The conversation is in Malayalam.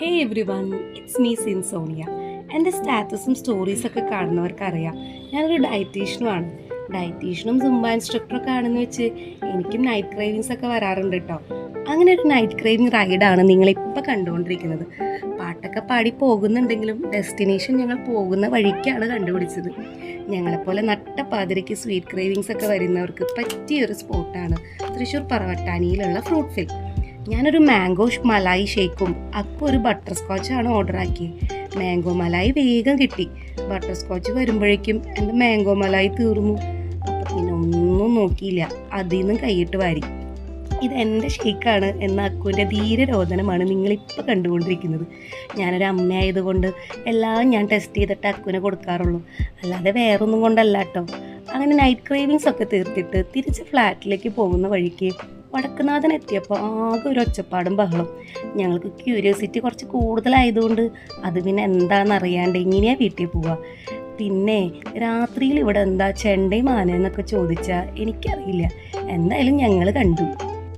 Hey everyone, it's me സിൻ സോണിയ. എൻ്റെ സ്റ്റാറ്റസും സ്റ്റോറീസൊക്കെ കാണുന്നവർക്കറിയാം ഞാനൊരു ഡയറ്റീഷ്യനുമാണ്. ഡയറ്റീഷ്യനും സുംബ ഇൻസ്ട്രക്ടറൊക്കെ ആണെന്ന് വെച്ച് എനിക്കും നൈറ്റ് ക്രേവിങ്സ് ഒക്കെ വരാറുണ്ട് കേട്ടോ. അങ്ങനെ ഒരു നൈറ്റ് ക്രേവിങ് റൈഡാണ് നിങ്ങളിപ്പോൾ കണ്ടുകൊണ്ടിരിക്കുന്നത്. പാട്ടൊക്കെ പാടി പോകുന്നുണ്ടെങ്കിലും ഡെസ്റ്റിനേഷൻ ഞങ്ങൾ പോകുന്ന വഴിക്കാണ് കണ്ടുപിടിച്ചത്. ഞങ്ങളെപ്പോലെ നട്ടപ്പാതിരയ്ക്ക് സ്വീറ്റ് ക്രേവിങ്സ് ഒക്കെ വരുന്നവർക്ക് പറ്റിയൊരു സ്പോട്ടാണ് തൃശ്ശൂർ പറവട്ടാനിയിലുള്ള ഫ്രൂട്ട് ഫിൽ. ഞാനൊരു മാംഗോ മലായി ഷേക്കും അക്കും ഒരു ബട്ടർ സ്കോച്ചാണ് ഓർഡർ ആക്കിയത്. മാംഗോ മലായി വേഗം കിട്ടി. ബട്ടർ സ്കോച്ച് വരുമ്പോഴേക്കും എൻ്റെ മാംഗോ മലായി തീർന്നു. അപ്പം പിന്നെ ഒന്നും നോക്കിയില്ല, അതിൽ നിന്നും കൈയിട്ട് വാരി. ഇതെൻ്റെ ഷേക്കാണ് എന്ന അക്കുവിൻ്റെ ധീരരോധനമാണ് നിങ്ങളിപ്പോൾ കണ്ടുകൊണ്ടിരിക്കുന്നത്. ഞാനൊരു അമ്മയായതുകൊണ്ട് എല്ലാം ഞാൻ ടെസ്റ്റ് ചെയ്തിട്ട് അക്കുവിനെ കൊടുക്കാറുള്ളൂ, അല്ലാതെ വേറൊന്നും കൊണ്ടല്ല കേട്ടോ. അങ്ങനെ നൈറ്റ് ക്രേവിങ്സ് ഒക്കെ തീർത്തിട്ട് തിരിച്ച് ഫ്ലാറ്റിലേക്ക് പോകുന്ന വഴിക്ക് വടക്കുനാഥൻ എത്തിയപ്പോൾ ആകെ ഒരു ഒച്ചപ്പാടും ബഹളം. ഞങ്ങൾക്ക് ക്യൂരിയോസിറ്റി കുറച്ച് കൂടുതലായതുകൊണ്ട് അത് പിന്നെ എന്താണെന്ന് അറിയാണ്ട് ഇങ്ങനെയാണ് വീട്ടിൽ പോവുക. പിന്നെ രാത്രിയിൽ ഇവിടെ എന്താ ചെണ്ടയും ആനയെന്നൊക്കെ ചോദിച്ചാൽ എനിക്കറിയില്ല. എന്തായാലും ഞങ്ങൾ കണ്ടു.